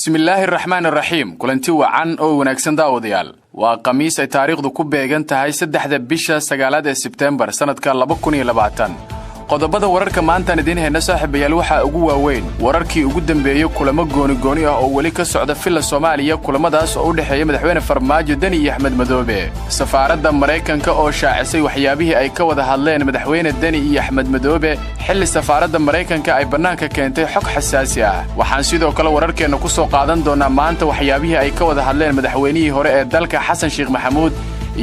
bismillaahi raxmaani raxiim kulanti wacan oo wanaagsan daawadayaal waa khamiis ay taariikhdu ku beegan tahay 3 bisha 9 ee Sebtembar sanadka 2020 qodobada wararka maanta idin heena saaxiibayaal waxa ugu waaweyn wararkii ugu dambeeyay kulamo gooni ah oo wali ka socda filla Soomaaliya kulamadaas oo u dhaxeeyay madaxweyne Farmaajo Dani iyo Axmed Madoobe safaaradda Mareykanka oo shaacisay waxyaabihii ay ka wada hadleen madaxweyne Dani iyo Axmed Madoobe xilli safaaradda Mareykanka ay banaanka keentay xog xasaasi ah waxaan sidoo kale wararkeena ku soo qaadan doonaa maanta waxyaabihii ay ka wada hadleen madaxweynihii hore ee dalka Xasan Sheekh Maxamuud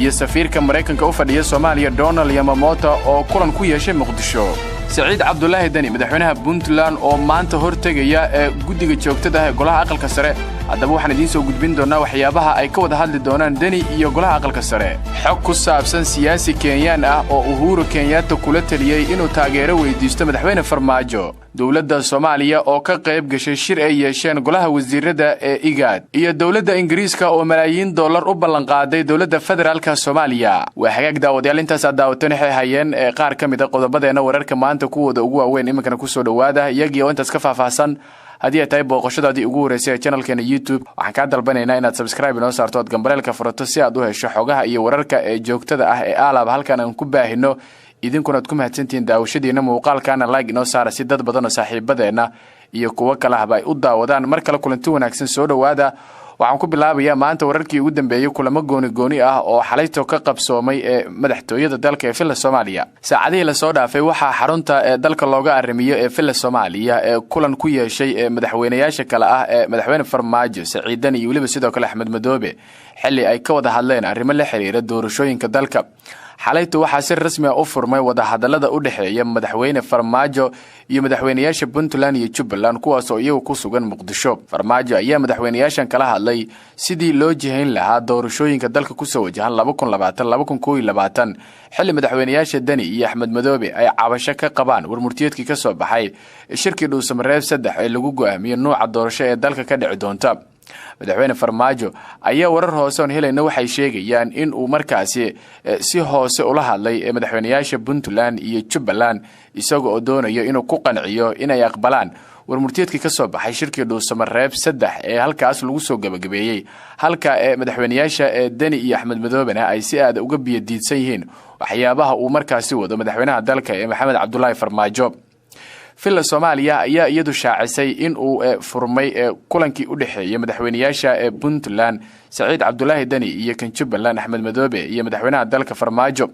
iyo safiirka Mareykanka u fadhiya Soomaaliya Donald Yamamoto oo kulan ku yeeshay Muqdisho Saciid Cabdullaahi Dani madaxweynaha Puntland oo maanta hortagaya ee guddiga joogtada ah ee golaha aqalka sare haddaba waxaan idiin soo gudbin doonaa waxyaabaha ay ka wada hadli doonaan Dani iyo golaha aqalka sare xog ku saabsan siyaasi Kenyaan ah oo Uhuru Kenyatta kula taliyay inuu taageero weydiisto madaxweyne Farmaajo dawladda Soomaaliya oo ka qayb gashay shir ay yeesheen golaha wasiirada ee IGAD iyo dawladda Ingiriiska oo malaayiin dollar u ballan qaaday dawladda federaalka Soomaaliya waa hagaag daawadayaal intaas daawatan waxay hayeen qaar ka mid ah qodobadeena wararka maanta kuwooda ugu waaweyn iminkana ku soo dhawaada iyagii oo intaas ka faahfaahsan haddii ay tahay booqashadaadii ugu horeysay channelkeena YouTube waxaan ka dalbanaynaa inaad subscribe inoo saarto oo gambareelka furato si aad u hesho xogaha iyo wararka ee joogtada ah ee aalab halkan aan ku baahino idinkuna aad ku mahadsantihiin daawashadiina muuqaalkaana like inoo saara si dad badan oo saaxiibadeena iyo kuwa kale ah ay u daawadaan mar kale kulanti wanaagsan soo dhawaada waxaan ku bilaabayaa maanta wararkii ugu dambeeyay kulamo gooni ah oo xalayto ka qabsoomay ee madaxtooyada dalka ee filla Soomaaliya saacadihii la soo dhaafay waxa xarunta ee dalka looga arrimiyo ee filla Soomaaliya ee kulan ku yeeshay ee madaxweynayaasha kale ah ee madaxweyne Farmaajo Saciid Dani iyo waliba sidoo kale Axmed Madoobe xilli ay ka wada hadleen arrimo la xiriira doorashooyinka dalka xalayto waxa si rasmi ah u furmay wada hadallada u dhaxeeya madaxweyne Farmaajo iyo madaxweynayaasha Puntland iyo Jubbaland kuwaas oo iyagu ku sugan Muqdisho Farmaajo ayaa madaxweynayaashan kala hadlay sidii loo jihayn lahaa doorashooyinka dalka ku soo wajahan 2020 xilli madaxweynayaasha Dani iyo Axmed Madoobe ay cabasho ka qabaan warmurtiyeedkii ka soo baxay shirkii Dhuusamareeb 3 ee lagu go'aamiyay nooca doorasho ee dalka ka dhici doonta madaxweyne Farmaajo ayaa warar hoose oo helayna waxay sheegayaan in uu markaasi si hoose ula hadlay madaxweynayaasha Puntland iyo Jubbaland isagoo doonayo inuu ku qanciyo inay aqbalaan warmurtiyeedkii ka soo baxay shirkii Dhuusamareeb 3 ee halkaas lagu soo gabagabeeyay halka madaxweynayaasha Dani iyo Axmed Madoobe ay si aad uga biyadiidsan yihiin waxyaabaha uu markaasi wado madaxweynaha dalka Maxamed Cabdullaahi Farmaajo filla Soomaaliya ayaa iyadu shaacisay in uu furmay kulankii u dhaxeeyay madaxweynayaasha Puntland Saciid Cabdullaahi Dani iyo kan Jubbaland Axmed Madoobe iyo madaxweynaha dalka Farmaajo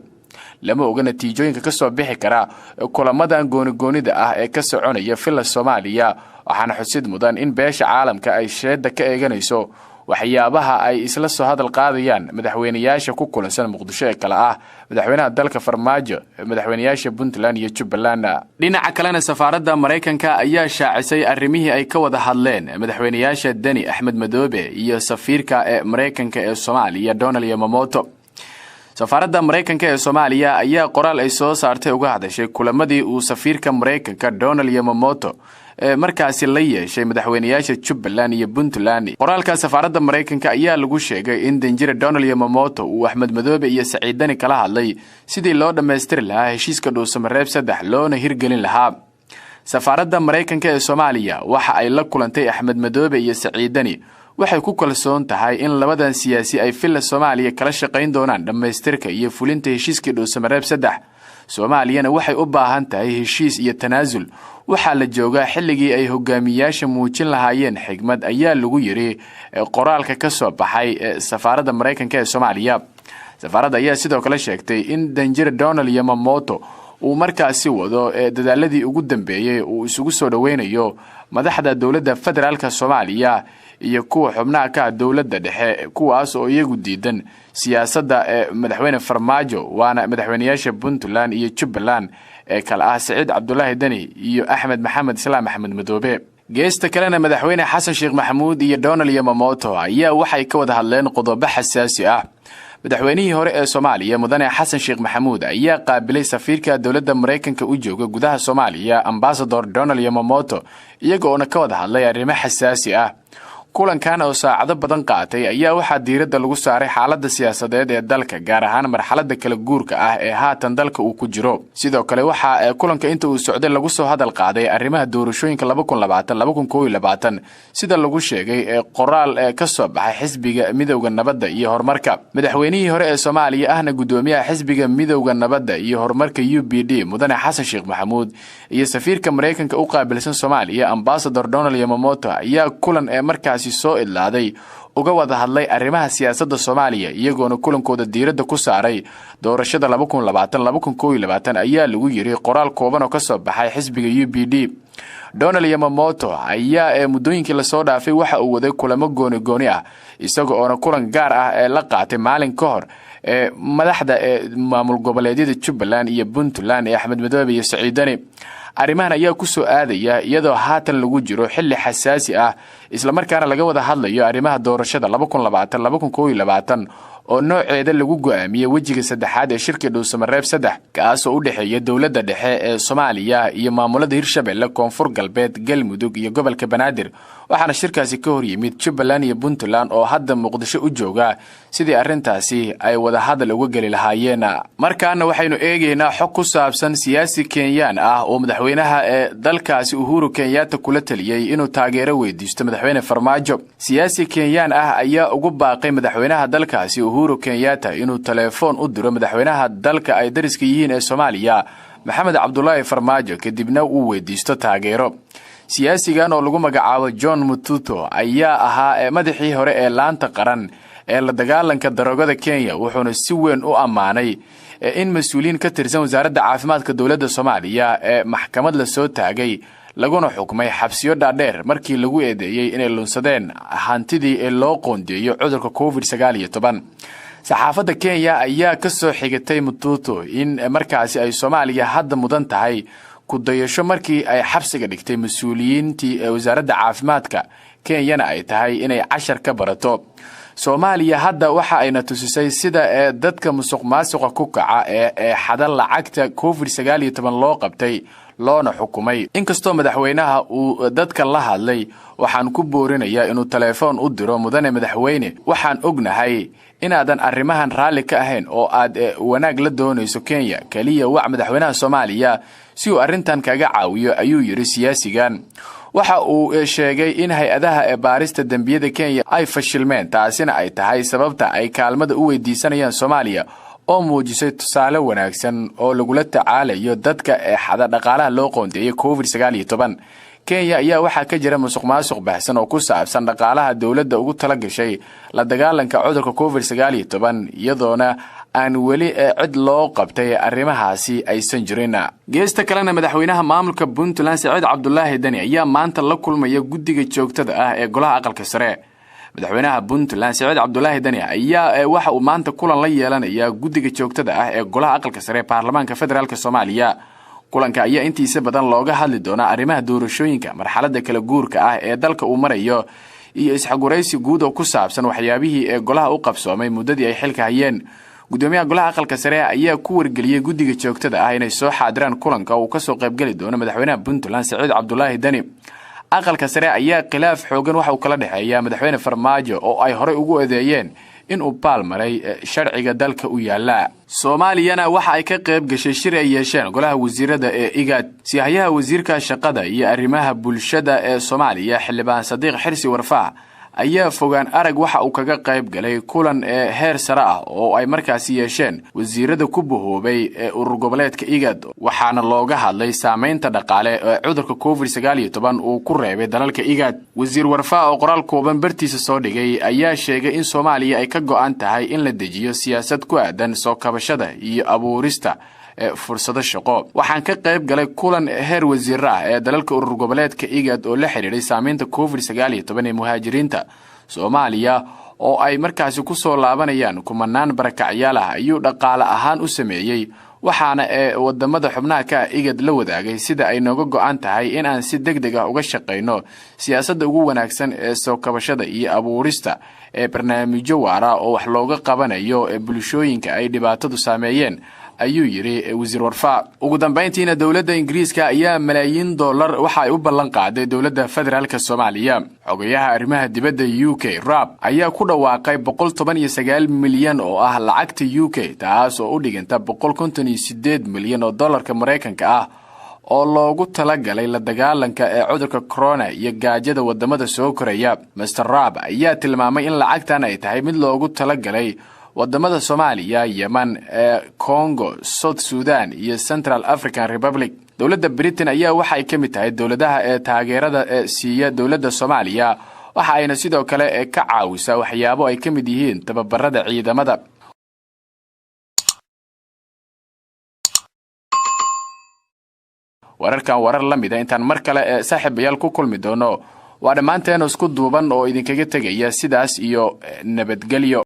lama oga natiijooyinka ka soo bixi kara kulamadan goonida ah ee ka soconaya filla Soomaaliya waxaana xusid mudan in beesha caalamka ay sheeda ka eeganayso waxyaabaha ay isla soo hadal qaadayaan madaxweynayaasha ku kulansan Muqdisho ee kala ah madaxweynaha dalka Farmaajo madaxweynayaasha Puntland iyo Jubbaland dhinaca kalena safaaradda Mareykanka ayaa shaacisay arrimihii ay ka wada hadleen madaxweynayaasha Dani Axmed Madoobe iyo safiirka Mareykanka ee Soomaaliya Donald Yamamoto safaaradda Mareykanka ee Soomaaliya ayaa qoraal ay soo saartay uga hadashay kulamadii uu safiirka Mareykanka Donald Yamamoto markaasi la yeeshay madaxweynayaasha Jubbaland iyo Puntland qoraalka safaaradda Mareykanka ayaa lagu sheegay in danjire Donald Yamamoto uu Axmed Madoobe iyo Saciid Dani kala hadlay sidii loo dhameystiri lahaa heshiiska Dhuusamareeb 3 loona hirgelin lahaa safaaradda Mareykanka ee Soomaaliya waxa ay la kulantay Axmed Madoobe iyo Saciid Dani waxay ku kalsoon tahay in labadan siyaasi ay filla Soomaaliya kala shaqeyn doonaan dhameystirka iyo fulinta heshiiska Dhuusamareeb 3 Soomaaliyana waxay u baahan tahay heshiis iyo tanaasul waxa la joogaa xilligii ay hogaamiyaasha muujin lahaayeen xigmad ayaa lagu yiri qoraalka ka soo baxay safaaradda Mareykanka ee Soomaaliya safaaradda ayaa sidoo kale sheegtay in danjire Donald Yamamoto uu markaasi wado dadaaladii ugu dambeeyay uu isugu soo dhaweynayo madaxda dawladda federaalka Soomaaliya iyo kuwa xubnaha ka dawladda dhexe kuwaas oo iyagu diidan siyaasadda madaxweyne Farmaajo waana madaxweynayaasha Puntland iyo Jubbaland kala ah Saciid Cabdullaahi Dani iyo Axmed Maxamed Islaam Axmed Madoobe geesta kalena madaxweyne Xasan Sheekh Maxamuud iyo Donald Yamamoto ayaa waxay ka wada hadleen qodobo xasaasi ah madaxweynihii hore ee Soomaaliya mudane Xasan Sheekh Maxamuud ayaa qaabilay safiirka dawladda Mareykanka u jooga gudaha Soomaaliya Ambassador Donald Yamamoto iyagoo ka wada hadlay arrimo xasaasi ah kulankan oo saacado badan qaatay ayaa waxaa diiradda lagu saaray xaaladda siyaasadeed ee dalka gaar ahaan marxaladda kala guurka ah ee haatan dalka uu ku jiro. sidoo kale waxaa kulanka inta uu socday lagu soo hadal qaaday arrimaha doorashooyinka 2020 sida lagu sheegay qoraal ka soo baxay xisbiga midowga nabadda iyo horumarka. madaxweynihii hore ee Soomaaliya ahna gudoomiyaha xisbiga midowga nabadda iyo horumarka UPD mudane Xasan Sheekh Maxamuud iyo safiirka Mareykanka u qaabilsan Soomaaliya Ambassador Donald Yamamoto ayaa kulan markaasi soo idlaaday uga wada hadlay arrimaha siyaasadda Soomaaliya iyagoona kulankooda diiradda ku saaray doorashada 2020 ayaa lagu yiri qoraal kooban oo ka soo baxay xisbiga UPD. Donald Yamamoto ayaa muddooyinkii la soo dhaafay waxa uu waday kulamo gooni ah isagoo kulan gaar ah la qaatay maalin ka hor madaxda maamul goboleedyada Jubbaland iyo Puntland Axmed Madoobe iyo Saciidani. arrimahan ayaa ku soo aadaya iyadoo haatan lagu jiro xilli xasaasi ah isla markaana laga wada hadlayo arrimaha doorashada 2020 oo nooceeda lagu go'aamiyay wajiga saddexaad ee shirka Dhuusamareeb 3 kaas oo u dhaxeeya dawladda dhexe ee Soomaaliya iyo maamulada Hirshabelle, Koonfur Galbeed, Galmudug iyo gobolka Banaadir. waxaana shirkaasi ka hor yimid Jubbaland iyo Puntland oo hadda Muqdisho u jooga sidii arrintaasi ay wada hadal uga gali lahaayeen. markaana waxaynu eegaynaa xog ku saabsan siyaasi Kenyaan ah oo madaxweynaha dalkaasi Uhuru Kenyatta kula taliyay inuu taageero weydiisto madaxweyne Farmaajo. siyaasi Kenyaan ah ayaa ugu baaqay madaxweynaha dalkaasi Uhuru Kenyatta inuu telefoon u diro madaxweynaha dalka ay dariska yihiin ee Soomaaliya Maxamed Cabdullaahi Farmaajo kadibna uu weydiisto taageero. siyaasigan oo lagu magacaabo John Mututo ayaa ahaa madaxii hore ee laanta qaran ee la dagaalanka daroogada Kenya wuxuuna si weyn u amaanay in mas'uuliyiin ka tirsan wasaaradda caafimaadka dowladda Soomaaliya ee maxkamad la soo taagay laguna xukmay xabsiyo dhaadheer markii lagu eedeeyay inay lunsadeen hantidii loo qoondeeyo cudurka COVID-19. saxaafadda Kenya ayaa ka soo xigatay Mututo in markaasi ay Soomaaliya hadda mudan tahay ku dayasho markii ay xabsiga dhigtay mas'uuliyiintii wasaaradda caafimaadka Kenyana ay tahay inay cashar ka barato. Soomaaliya hadda waxa ayna tusisay sida dadka musuqmaasuqa ku kaca ee xadal lacagta COVID-19 loo qabtay loona xukumay. inkastoo madaxweynaha uu dadka la hadlay waxaan ku boorinayaa inuu telefoon u diro mudane madaxweyne. waxaan ognahay inaadan arrimahan raalli ka ahayn oo aad wanaag la doonayso Kenya kaliya wac madaxweynaha Soomaaliya si uu arrintan kaga caawiyo ayuu yiri siyaasigan. waxa uu sheegay in hay'adaha baarista dambiyada Kenya ay fashilmeen taasina ay tahay sababta ay kaalmada u weydiisanayaan Soomaaliya oo muujisay tusaale wanaagsan oo lagula tacaalayo dadka xada dhaqaalaha loo qoondeeyay COVID-19. Kenya ayaa waxa ka jira musuqmaasuq baahsan oo ku saabsan dhaqaalaha dawladda ugu tala gashay la dagaalanka cudurka COVID-19 iyadoona aan weli cid loo qabtay arrimahaasi aysan jirin. geesta kalena madaxweynaha maamulka Puntland Saciid Cabdullaahi Dani ayaa maanta la kulmaya guddiga joogtada ah ee golaha aqalka sare. madaxweynaha Puntland Saciid Cabdullaahi Dani ayaa waxa uu maanta kulan la yeelanaya guddiga joogtada ah ee golaha aqalka sare baarlamaanka federaalka Soomaaliya. kulanka ayaa intiisa badan looga hadli doona arrimaha doorashooyinka marxaladda kala guurka ah ee dalka uu marayo iyo isxaguraysi guud oo ku saabsan waxyaabihii golaha u qabsoomay muddadii ay xilka hayeen. gudoomiyaha golaha aqalka sare ayaa ku wargeliyay guddiga joogtada ah inay soo xaadiraan kulanka uu ka soo qayb gali doono madaxweynaha Puntland Saciid Cabdullaahi Dani. aqalka sare ayaa khilaaf xoogan waxa uu kala dhaxeeyaa madaxweyne Farmaajo oo ay hore ugu eedeeyeen in uu baalmaray sharciga dalka u yaala. Soomaaliyana waxa ay ka qayb gashay shir ay yeesheen golaha wasiirada ee IGAD. siyahayaha wasiirka shaqada iyo arrimaha bulshada ee Soomaaliya Xildhibaan Sadiq Xirsi Warfaa ayaa fogaan arag waxa uu kaga qayb galay kulan heer sare ah oo ay markaasi yeesheen wasiirada ku bohoobay urur goboleedka IGAD waxaana looga hadlay saameynta dhaqaale ee cudurka COVID-19 uu ku reebay dalalka IGAD. wasiir Warfaa oo qoraal kooban bartiisa soo dhigay ayaa sheegay in Soomaaliya ay ka go'an tahay in la dejiyo siyaasad ku aadan soo kabashada iyo abuurista fursado shaqo. waxaan ka qayb galay kulan heer wasiir ah ee dalalka urur goboleedka IGAD oo la xiriiray saameynta COVID-19 ee muhaajiriinta Soomaaliya oo ay markaasi ku soo laabanayaan kumanaan barakacyaal ah ayuu dhaqaale ahaan u sameeyay. waxaana wadamada xubnaha ka IGAD la wadaagay sida ay nooga go'an tahay in aan si degdeg ah uga shaqeyno siyaasadda ugu wanaagsan ee soo kabashada iyo abuurista barnaamijyo waara oo wax looga qabanayo bulshooyinka ay dhibaatadu saameeyeen ayuu yiri wasiir warfaa. ugu dambeyntiina dawladda Ingiriiska ayaa malaayiin dollar waxa ay u ballan qaaday dawladda federaalka Soomaaliya. xogayaha arrimaha dibadda UK Raab ayaa ku dhawaaqay 119 milyan oo ah lacagta UK, taas oo u dhiganta 158 milyan oo dollarka Mareykanka ah oo loogu talagalay la dagaalanka ee cudurka corona iyo gaajada wadamada soo koraya. Mr. Raab ayaa tilmaamay in lacagtan ay tahay mid loogu talagalay wadamada Soomaaliya, Yemen, Congo, South Sudan iyo Central African Republic. dawladda Britain ayaa waxa ay kamid tahay dawladaha ee taageerada siiya dawladda Soomaaliya, waxa ayna sidoo kale ka caawisaa waxyaabo ay kamid yihiin tababarada ciidamada. wararkan warar la mid ah intaan mar kale saaxiibayaal ku kulmi doono waa dhamaanteen isku duuban oo idinkaga tagaya sidaas iyo nabadgelyo.